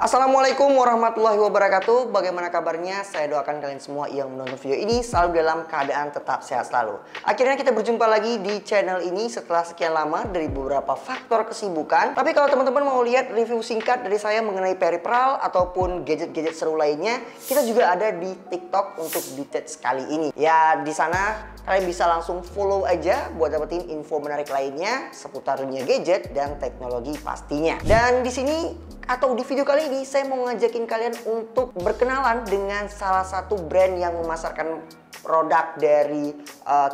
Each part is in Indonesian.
Assalamualaikum warahmatullahi wabarakatuh. Bagaimana kabarnya? Saya doakan kalian semua yang menonton video ini selalu dalam keadaan tetap sehat selalu. Akhirnya kita berjumpa lagi di channel ini setelah sekian lama dari beberapa faktor kesibukan. Tapi kalau teman-teman mau lihat review singkat dari saya mengenai peripheral ataupun gadget-gadget seru lainnya, kita juga ada di TikTok untuk detach kali ini. Ya, di sana kalian bisa langsung follow aja buat dapetin info menarik lainnya seputar dunia gadget dan teknologi pastinya. Dan di sini atau di video kali ini saya mau ngajakin kalian untuk berkenalan dengan salah satu brand yang memasarkan produk dari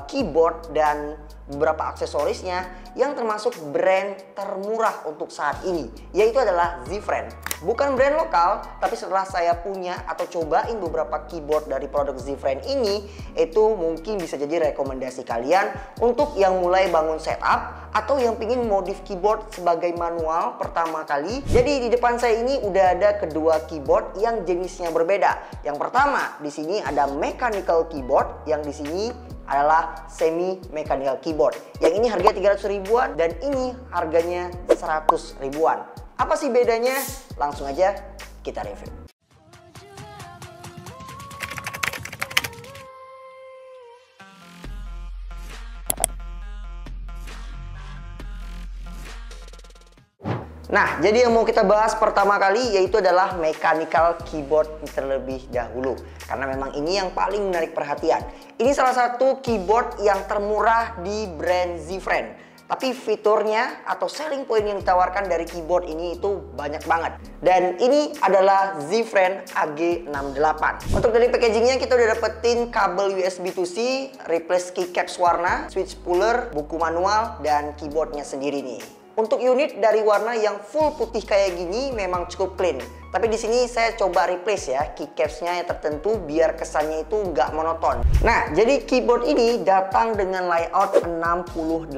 keyboard dan beberapa aksesorisnya yang termasuk brand termurah untuk saat ini, yaitu adalah Z-Friend. Bukan brand lokal, tapi setelah saya punya atau cobain beberapa keyboard dari produk Z-Friend ini, itu mungkin bisa jadi rekomendasi kalian untuk yang mulai bangun setup atau yang pingin modif keyboard sebagai manual pertama kali. Jadi di depan saya ini udah ada kedua keyboard yang jenisnya berbeda. Yang pertama di sini ada mechanical keyboard, yang di sini adalah semi mechanical keyboard. Yang ini harganya 300 ribuan dan ini harganya 100 ribuan. Apa sih bedanya? Langsung aja kita review. Nah, jadi yang mau kita bahas pertama kali yaitu adalah mechanical keyboard terlebih dahulu. Karena memang ini yang paling menarik perhatian. Ini salah satu keyboard yang termurah di brand Z-Friend. Tapi fiturnya atau selling point yang ditawarkan dari keyboard ini itu banyak banget. Dan ini adalah Z-Friend AG68. Untuk dari packagingnya kita udah dapetin kabel USB to C, replace keycaps warna, switch puller, buku manual, dan keyboardnya sendiri nih. Untuk unit dari warna yang full putih kayak gini memang cukup clean. Tapi di sini saya coba replace ya keycapsnya yang tertentu biar kesannya itu nggak monoton. Nah, jadi keyboard ini datang dengan layout 68%.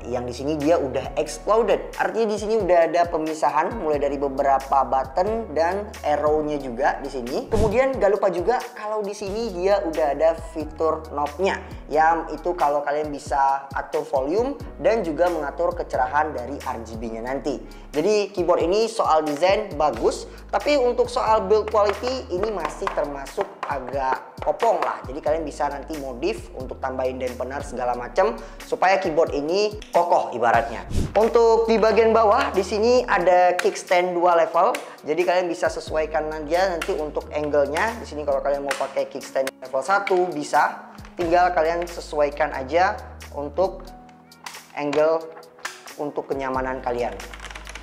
Yang di sini dia udah exploded. Artinya di sini udah ada pemisahan mulai dari beberapa button dan arrow-nya juga di sini. Kemudian gak lupa juga kalau di sini dia udah ada fitur knob-nya. Yang itu kalau kalian bisa atur volume dan juga mengatur kecerahan dari RGB-nya nanti. Jadi keyboard ini soal desain bagus, tapi untuk soal build quality ini masih termasuk agak kopong lah. Jadi kalian bisa nanti modif untuk tambahin dampener segala macam supaya keyboard ini kokoh ibaratnya. Untuk di bagian bawah di sini ada kickstand 2 level. Jadi kalian bisa sesuaikan aja nanti untuk angle-nya. Di sini kalau kalian mau pakai kickstand level 1 bisa, tinggal kalian sesuaikan aja untuk angle untuk kenyamanan kalian.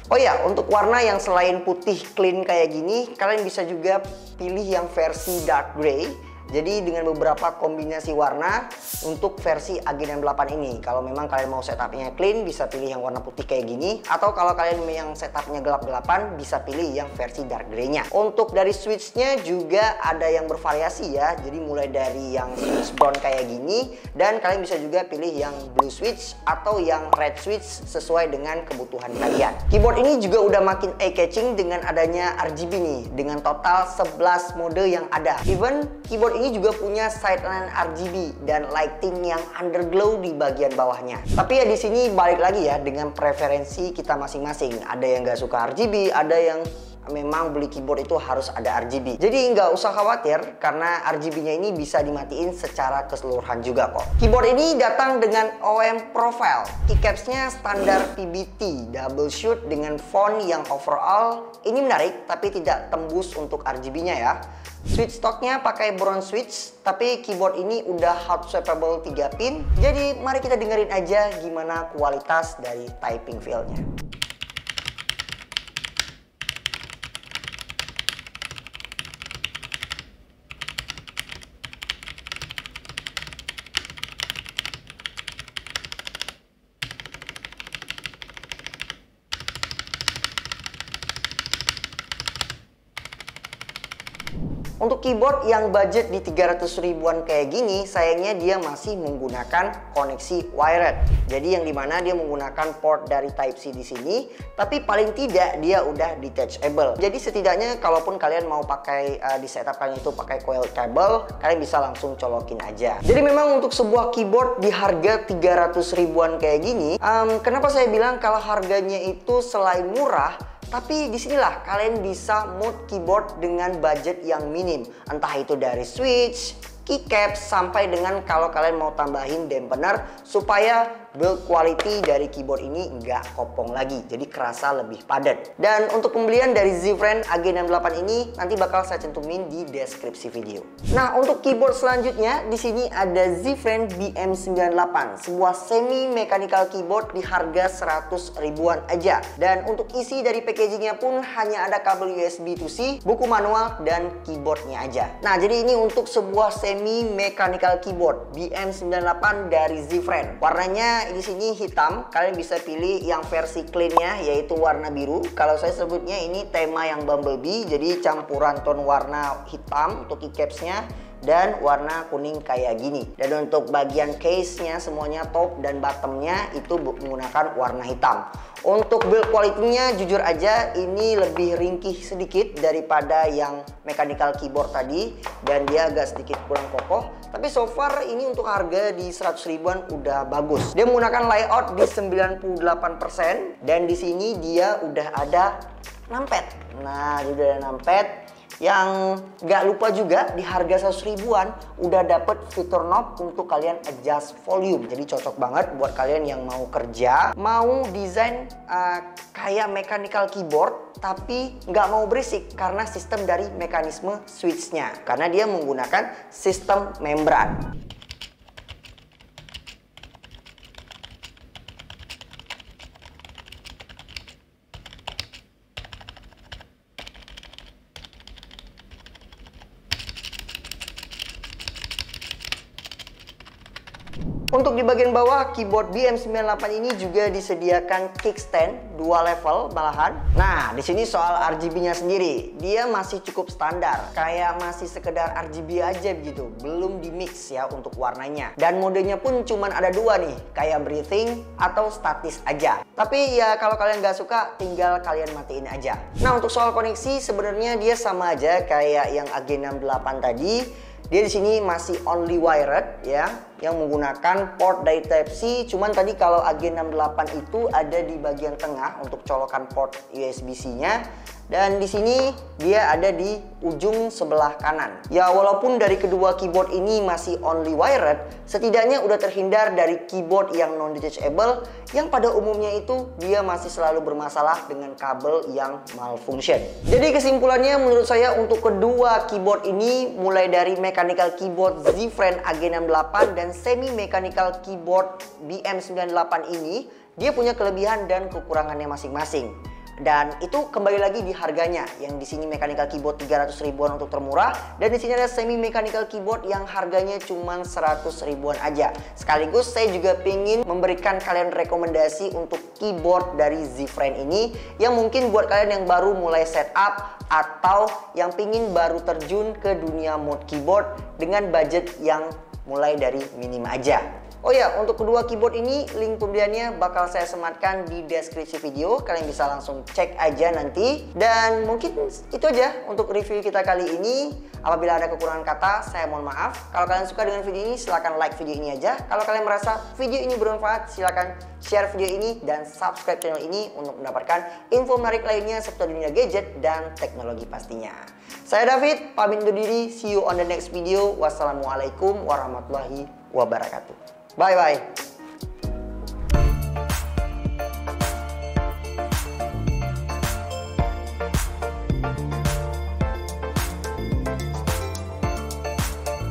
Oh ya, untuk warna yang selain putih clean kayak gini, kalian bisa juga pilih yang versi dark gray. Jadi dengan beberapa kombinasi warna untuk versi AG68 ini. Kalau memang kalian mau setupnya clean, bisa pilih yang warna putih kayak gini. Atau kalau kalian yang setupnya gelap-gelapan, bisa pilih yang versi dark gray-nya. Untuk dari switch-nya juga ada yang bervariasi ya. Jadi mulai dari yang switch brown kayak gini, dan kalian bisa juga pilih yang blue switch atau yang red switch sesuai dengan kebutuhan kalian. Keyboard ini juga udah makin eye-catching dengan adanya RGB nih, dengan total 11 mode yang ada. Even keyboard ini juga punya sideline RGB dan lighting yang underglow di bagian bawahnya. Tapi ya di sini balik lagi ya dengan preferensi kita masing-masing. Ada yang nggak suka RGB, ada yang memang beli keyboard itu harus ada RGB. Jadi nggak usah khawatir karena RGB-nya ini bisa dimatiin secara keseluruhan juga kok. Keyboard ini datang dengan OEM profile. Keycaps-nya standar PBT, double shoot dengan font yang overall ini menarik tapi tidak tembus untuk RGB-nya ya. Switch stocknya pakai bronze switch, tapi keyboard ini udah hot swappable 3 pin. Jadi mari kita dengerin aja gimana kualitas dari typing feel-nya. Untuk keyboard yang budget di 300 ribuan kayak gini, sayangnya dia masih menggunakan koneksi wired. Jadi yang dimana dia menggunakan port dari Type-C di sini, tapi paling tidak dia udah detachable. Jadi setidaknya kalaupun kalian mau pakai di setup kalian itu pakai coil cable, kalian bisa langsung colokin aja. Jadi memang untuk sebuah keyboard di harga 300 ribuan kayak gini, kenapa saya bilang kalau harganya itu selain murah, Tapi disinilah kalian bisa mode keyboard dengan budget yang minim. Entah itu dari switch, keycaps, sampai dengan kalau kalian mau tambahin dampener supaya build quality dari keyboard ini nggak kopong lagi, jadi kerasa lebih padat. Dan untuk pembelian dari Z-Friend AG68 ini nanti bakal saya cantumin di deskripsi video. Nah, untuk keyboard selanjutnya di sini ada Z-Friend BM98, sebuah semi mechanical keyboard di harga 100 ribuan aja. Dan untuk isi dari packagingnya pun hanya ada kabel USB to C, buku manual, dan keyboardnya aja. Nah, jadi ini untuk sebuah semi mechanical keyboard BM98 dari Z-Friend. Warnanya di sini hitam, kalian bisa pilih yang versi cleannya yaitu warna biru. Kalau saya sebutnya ini tema yang Bumblebee, jadi campuran tone warna hitam untuk keycapsnya dan warna kuning kayak gini. Dan untuk bagian case-nya semuanya top dan bottomnya itu menggunakan warna hitam. Untuk build quality-nya jujur aja ini lebih ringkih sedikit daripada yang mechanical keyboard tadi, dan dia agak sedikit kurang kokoh. Tapi so far ini untuk harga di 100 ribuan udah bagus. Dia menggunakan layout di 98% dan di sini dia udah ada numpad. Nah, dia udah ada numpad. Yang gak lupa juga di harga 100 ribuan udah dapet fitur knob untuk kalian adjust volume. Jadi cocok banget buat kalian yang mau kerja, mau desain kayak mechanical keyboard tapi nggak mau berisik karena sistem dari mekanisme switchnya, karena dia menggunakan sistem membran. Untuk di bagian bawah keyboard BM98 ini juga disediakan kickstand 2 level malahan. Nah, di sini soal RGB-nya sendiri, dia masih cukup standar, kayak masih sekedar RGB aja begitu, belum di mix ya untuk warnanya. Dan modenya pun cuman ada 2 nih, kayak breathing atau statis aja. Tapi ya kalau kalian nggak suka, tinggal kalian matiin aja. Nah, untuk soal koneksi sebenarnya dia sama aja kayak yang AG68 tadi. Dia di sini masih only wired ya, yang menggunakan port dari Type-C. Cuman tadi kalau AG68 itu ada di bagian tengah untuk colokan port USB-C-nya. Dan di sini dia ada di ujung sebelah kanan. Ya walaupun dari kedua keyboard ini masih only wired, setidaknya udah terhindar dari keyboard yang non-detachable yang pada umumnya itu dia masih selalu bermasalah dengan kabel yang malfunction. Jadi kesimpulannya menurut saya untuk kedua keyboard ini, mulai dari mechanical keyboard Z-Friend AG68 dan semi mechanical keyboard BM98 ini, dia punya kelebihan dan kekurangannya masing-masing. Dan itu kembali lagi di harganya, yang di sini mechanical keyboard 300 ribuan untuk termurah, dan di sini ada semi mechanical keyboard yang harganya cuma 100 ribuan aja. Sekaligus saya juga pengen memberikan kalian rekomendasi untuk keyboard dari Z-Friend ini yang mungkin buat kalian yang baru mulai setup atau yang pengen baru terjun ke dunia mode keyboard dengan budget yang mulai dari minim aja. Oh ya, untuk kedua keyboard ini link pembeliannya bakal saya sematkan di deskripsi video. Kalian bisa langsung cek aja nanti. Dan mungkin itu aja untuk review kita kali ini. Apabila ada kekurangan kata, saya mohon maaf. Kalau kalian suka dengan video ini, silahkan like video ini aja. Kalau kalian merasa video ini bermanfaat, silahkan share video ini dan subscribe channel ini untuk mendapatkan info menarik lainnya seputar dunia gadget dan teknologi pastinya. Saya David, pamit undur diri. See you on the next video. Wassalamualaikum warahmatullahi wabarakatuh. Bye-bye.